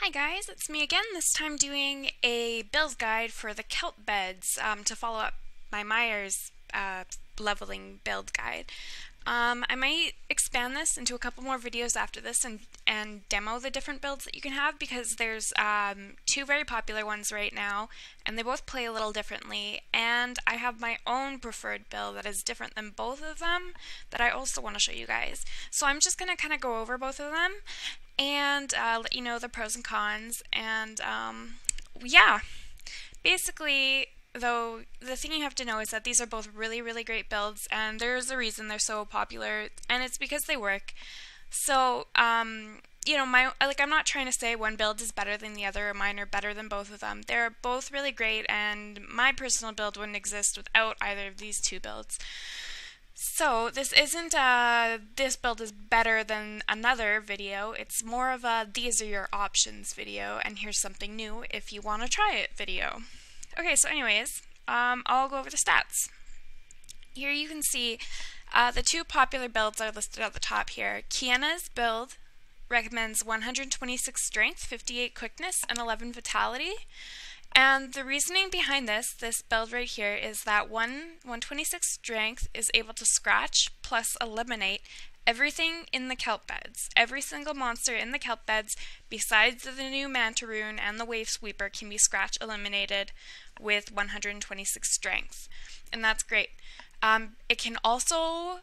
Hi guys, it's me again, this time doing a build guide for the Kelp Beds to follow up my Myers leveling build guide. I might expand this into a couple more videos after this and demo the different builds that you can have because there's two very popular ones right now and they both play a little differently, and I have my own preferred build that is different than both of them that I also want to show you guys. So I'm just going to kind of go over both of them and let you know the pros and cons, and yeah, basically, though, the thing you have to know is that these are both really, really great builds, and there's a reason they're so popular, and it's because they work. So, you know, I'm not trying to say one build is better than the other, or mine are better than both of them. They're both really great, and my personal build wouldn't exist without either of these two builds. So this isn't this build is better than another video. It's more of a these are your options video, and here's something new if you want to try it video. Okay, so anyways, I'll go over the stats. Here you can see the two popular builds are listed at the top here. Kiena's build recommends 126 strength, 58 quickness, and 11 vitality. And the reasoning behind this build right here is that 126 strength is able to scratch plus eliminate everything in the Kelp Beds. Every single monster in the Kelp Beds, besides the new Manta Rune and the Wave Sweeper, can be scratch eliminated with 126 strength. And that's great. It can also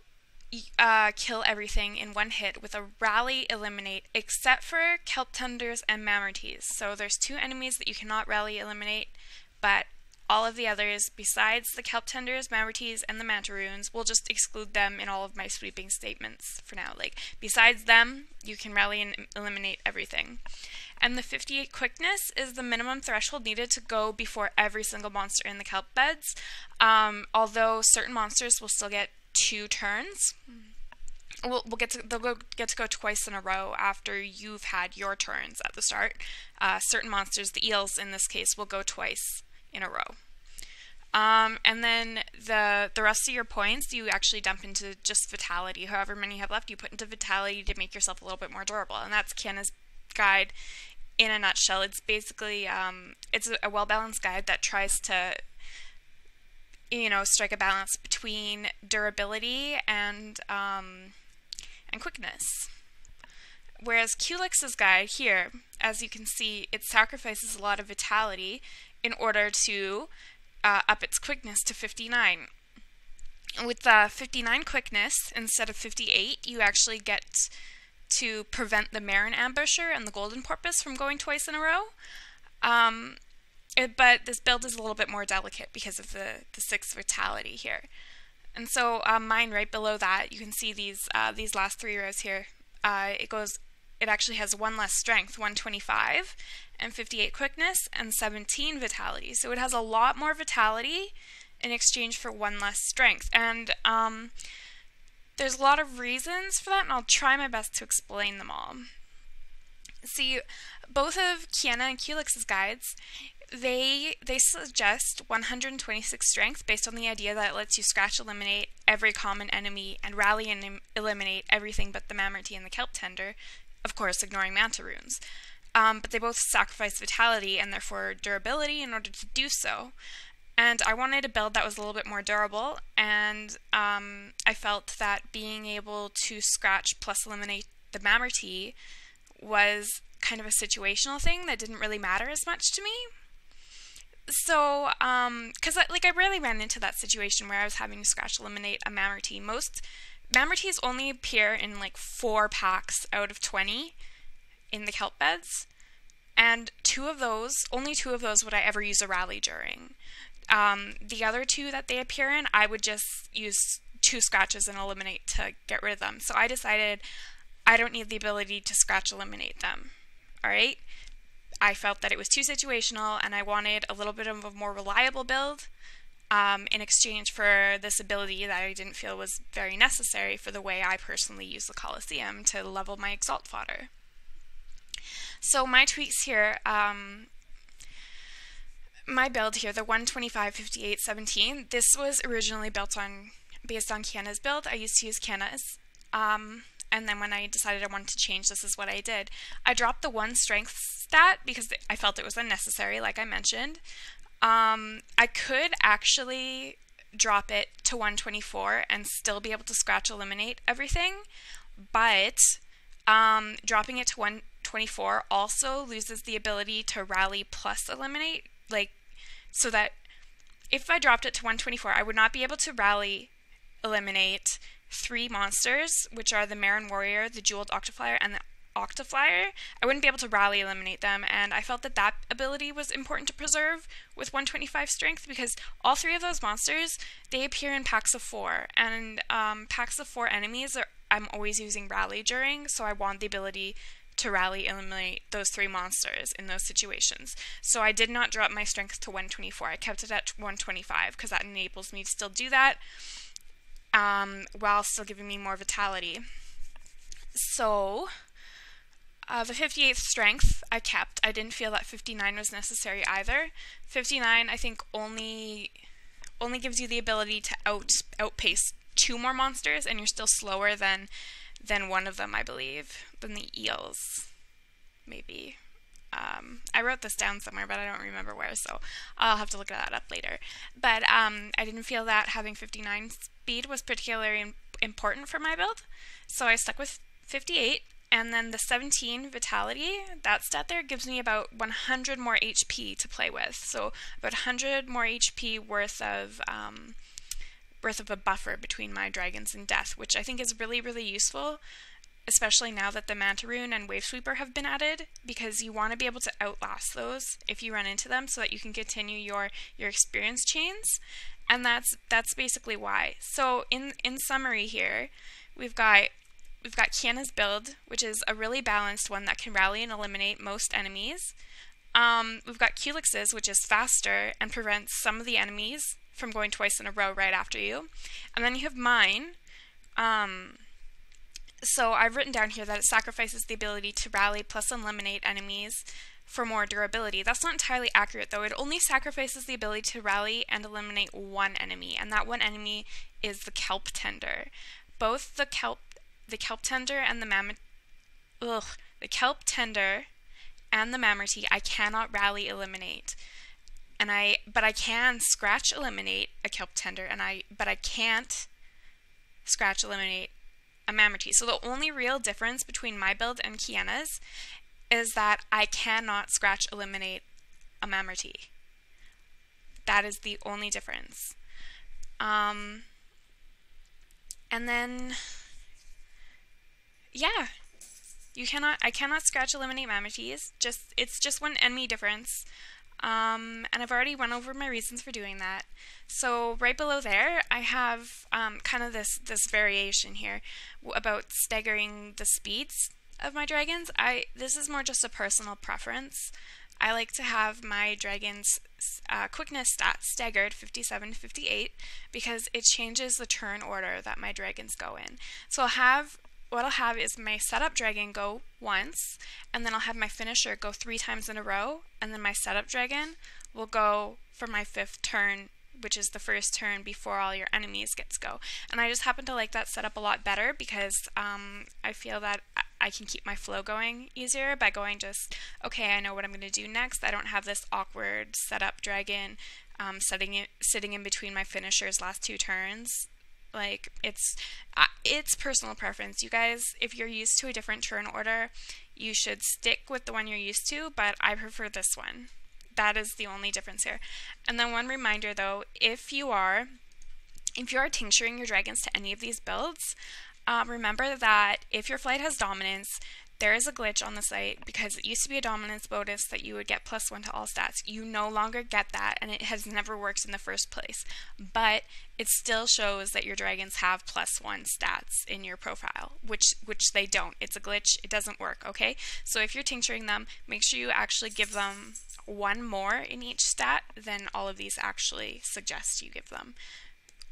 kill everything in one hit with a rally eliminate, except for Kelp Tenders and Mammertees. So there's two enemies that you cannot rally eliminate, but all of the others, besides the Kelp Tenders, Mammertees, and the Manta Runes, we'll just exclude them in all of my sweeping statements for now. Like, besides them, you can rally and eliminate everything. And the 58 quickness is the minimum threshold needed to go before every single monster in the Kelp Beds, although certain monsters will still get 2 turns. They'll get to go twice in a row after you've had your turns at the start. Certain monsters, the eels in this case, will go twice in a row. And then the rest of your points you actually dump into just vitality. However many you have left, you put into vitality to make yourself a little bit more durable. And that's Kiena's guide in a nutshell. It's basically it's a well-balanced guide that tries to, you know, strike a balance between durability and quickness. Whereas Culex's guide here, as you can see, it sacrifices a lot of vitality in order to up its quickness to 59. With 59 quickness instead of 58, you actually get to prevent the Marin Ambusher and the Golden Porpoise from going twice in a row. But this build is a little bit more delicate because of the 6 vitality here. And so mine right below that, you can see these last 3 rows here. It actually has 1 less strength, 125, and 58 quickness, and 17 vitality. So it has a lot more vitality in exchange for 1 less strength. And there's a lot of reasons for that, and I'll try my best to explain them all. See, both of Kiena and Culex's guides, they suggest 126 strength based on the idea that it lets you scratch eliminate every common enemy and rally and eliminate everything but the Mammertee and the Kelp Tender, of course ignoring Manta Runes. But they both sacrifice vitality and therefore durability in order to do so. And I wanted a build that was a little bit more durable, and I felt that being able to scratch plus eliminate the Mammertee was kind of a situational thing that didn't really matter as much to me. So, because I rarely ran into that situation where I was having to scratch eliminate a Mammertee. Most Mammertees only appear in like 4 packs out of 20 in the Kelp Beds, and only two of those would I ever use a rally during. The other 2 that they appear in, I would just use 2 scratches and eliminate to get rid of them. So I decided I don't need the ability to scratch eliminate them. Alright? I felt that it was too situational, and I wanted a little bit of a more reliable build in exchange for this ability that I didn't feel was very necessary for the way I personally use the Coliseum to level my Exalt fodder. So my tweaks here, my build here, the 125, 58, 17, this was originally based on Kiena's build. I used to use Kiena's. and then when I decided I wanted to change, this is what I did. I dropped the 1 strength stat because I felt it was unnecessary, like I mentioned. I could actually drop it to 124 and still be able to scratch eliminate everything, but dropping it to 124 also loses the ability to rally plus eliminate, like, so that if I dropped it to 124, I would not be able to rally eliminate 3 monsters, which are the Marin Warrior, the Jeweled Octaflyer, and the Octaflyer. I wouldn't be able to rally eliminate them, and I felt that that ability was important to preserve with 125 strength, because all 3 of those monsters, they appear in packs of 4, and packs of 4 enemies I'm always using rally during, so I want the ability to rally eliminate those 3 monsters in those situations. So I did not drop my strength to 124. I kept it at 125 because that enables me to still do that while still giving me more vitality. So the 58th strength I kept. I didn't feel that 59 was necessary either. 59 I think only gives you the ability to outpace 2 more monsters, and you're still slower than one of them, I believe, than the eels, maybe. I wrote this down somewhere, but I don't remember where, so I'll have to look that up later. But I didn't feel that having 59 speed was particularly important for my build, so I stuck with 58. And then the 17 vitality, that stat there, gives me about 100 more HP to play with. So about 100 more HP worth of a buffer between my dragons and death, which I think is really, really useful, especially now that the Manta Rune and Wave Sweeper have been added, because you want to be able to outlast those if you run into them so that you can continue your experience chains, and that's basically why. So in summary here, we've got Kiena's build, which is a really balanced one that can rally and eliminate most enemies. We've got Culex's, which is faster and prevents some of the enemies from going twice in a row right after you. And then you have mine. So I've written down here that it sacrifices the ability to rally plus eliminate enemies for more durability. That's not entirely accurate, though. It only sacrifices the ability to rally and eliminate 1 enemy, and that 1 enemy is the Kelp Tender. Both the Kelp Tender and the Kelp Tender and the Mamertine I cannot rally eliminate. But I can scratch eliminate a Kelp Tender, but I can't scratch eliminate a Mamertine. So the only real difference between my build and Kiena's is that I cannot scratch eliminate a Mamertine. That is the only difference. And then, yeah, I cannot scratch eliminate Mamertines. It's just 1 enemy difference. And I've already went over my reasons for doing that. So right below there, I have kind of this variation here about staggering the speeds of my dragons. This is more just a personal preference. I like to have my dragon's quickness stat staggered 57 to 58 because it changes the turn order that my dragons go in. So what I'll have is my setup dragon go once, and then I'll have my finisher go 3 times in a row, and then my setup dragon will go for my 5th turn, which is the first turn before all your enemies get to go. And I just happen to like that setup a lot better because I feel that I can keep my flow going easier by going just, okay, I know what I'm going to do next. I don't have this awkward setup dragon sitting in between my finisher's last 2 turns. Like, it's personal preference. You guys, if you're used to a different turn order, you should stick with the one you're used to, but I prefer this one. That is the only difference here. And then one reminder though, if you are tincturing your dragons to any of these builds, remember that if your flight has dominance, there is a glitch on the site because it used to be a dominance bonus that you would get +1 to all stats. You no longer get that, and it has never worked in the first place. But it still shows that your dragons have +1 stats in your profile, which they don't. It's a glitch. It doesn't work, okay? So if you're tincturing them, make sure you actually give them 1 more in each stat than all of these actually suggest you give them.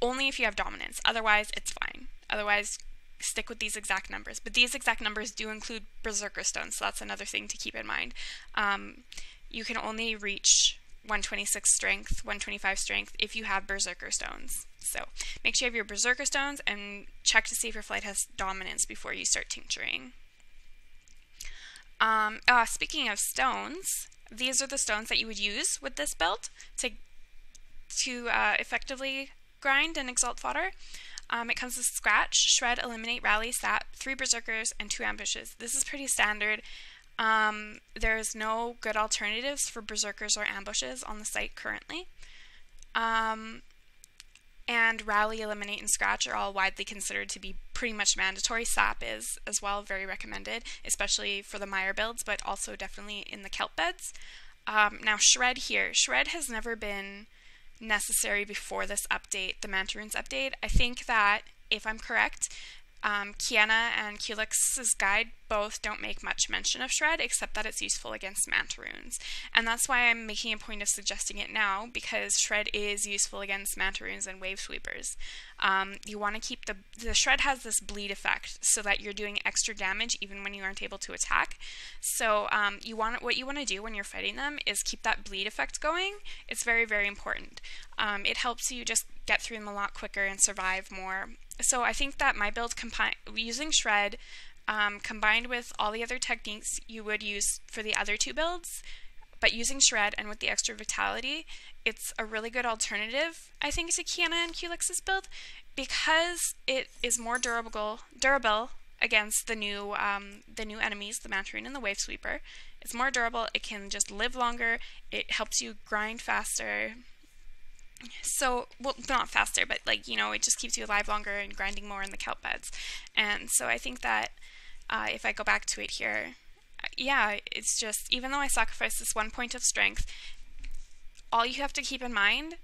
Only if you have dominance. Otherwise, it's fine. Otherwise, stick with these exact numbers. But these exact numbers do include Berserker Stones, so that's another thing to keep in mind. You can only reach 126 strength, 125 strength if you have Berserker stones. So make sure you have your Berserker stones and check to see if your flight has dominance before you start tincturing. Speaking of stones, these are the stones that you would use with this build to effectively grind and exalt fodder. It comes with Scratch, Shred, Eliminate, Rally, Sap, 3 Berserkers, and 2 Ambushes. This is pretty standard. There's no good alternatives for Berserkers or Ambushes on the site currently. And Rally, Eliminate, and Scratch are all widely considered to be pretty much mandatory. Sap is as well very recommended, especially for the Mire builds, but also definitely in the Kelp Beds. Now Shred here. Shred has never been necessary before this update, the Mantaroons update. I think that, if I'm correct, Kiena and Culex's guide both don't make much mention of Shred, except that it's useful against Mantaroons. And that's why I'm making a point of suggesting it now, because Shred is useful against Mantaroons and Wave Sweepers. You want to keep the Shred has this bleed effect, so that you're doing extra damage even when you aren't able to attack. So what you want to do when you're fighting them is keep that bleed effect going. It's very, very important. It helps you just get through them a lot quicker and survive more. So I think that my build using Shred combined with all the other techniques you would use for the other 2 builds, but using Shred and with the extra vitality, it's a really good alternative, I think, to Kiena and Culex's build, because it is more durable against the new enemies, the Mantaroon and the Wave Sweeper. It's more durable. It can just live longer. It helps you grind faster. So, well, not faster, but it just keeps you alive longer and grinding more in the Kelp Beds. And so I think that if I go back to it here, yeah, it's just, even though I sacrificed this 1 point of strength, all you have to keep in mind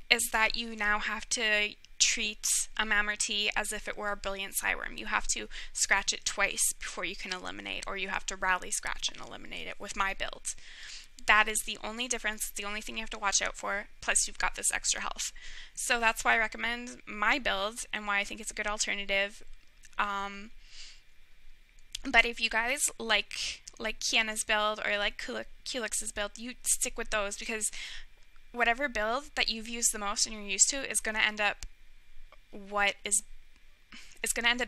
is that you now have to treat a Mammorty as if it were a Brilliant Psyworm. You have to scratch it twice before you can eliminate, or you have to rally scratch and eliminate it with my build. That is the only difference, the only thing you have to watch out for, plus you've got this extra health. So that's why I recommend my build and why I think it's a good alternative. But if you guys like Kiena's build or like Culex's build, you stick with those, because whatever build that you've used the most and you're used to is going to end up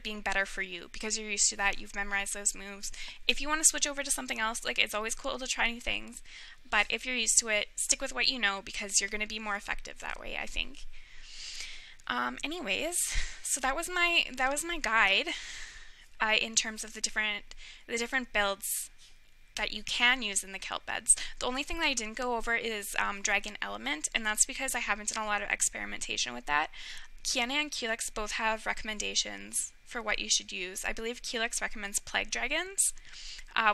being better for you, because you're used to that, you've memorized those moves. If you want to switch over to something else, it's always cool to try new things, but if you're used to it, stick with what you know, because you're going to be more effective that way, I think. Anyways, so that was my guide in terms of the different builds that you can use in the Kelp Beds. The only thing that I didn't go over is Dragon Element, and that's because I haven't done a lot of experimentation with that. Kiena and Culex both have recommendations for what you should use. I believe Culex recommends Plague Dragons,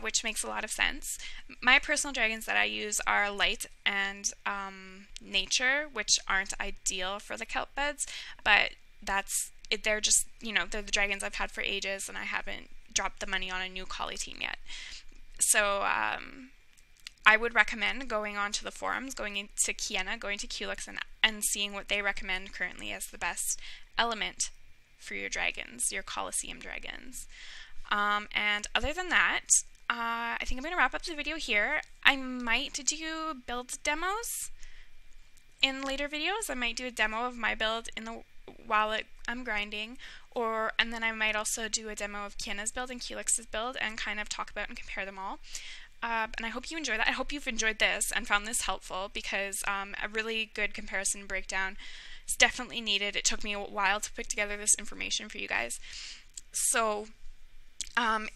which makes a lot of sense. My personal dragons that I use are Light and Nature, which aren't ideal for the Kelp Beds, but they're just, they're the dragons I've had for ages, and I haven't dropped the money on a new Collie team yet. So I would recommend going onto the forums, going into Kiena, going to Culex, and seeing what they recommend currently as the best element for your dragons, your Coliseum dragons. And other than that, I think I'm going to wrap up the video here. I might do build demos in later videos. I might do a demo of my build while I'm grinding, and then I might also do a demo of Kiena's build and Culex's build and kind of talk about and compare them all. And I hope you enjoy that. I hope you've enjoyed this and found this helpful, because a really good comparison breakdown is definitely needed. It took me a while to put together this information for you guys. So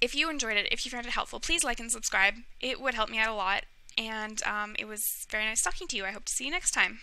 if you enjoyed it, if you found it helpful, please like and subscribe. It would help me out a lot. And it was very nice talking to you. I hope to see you next time.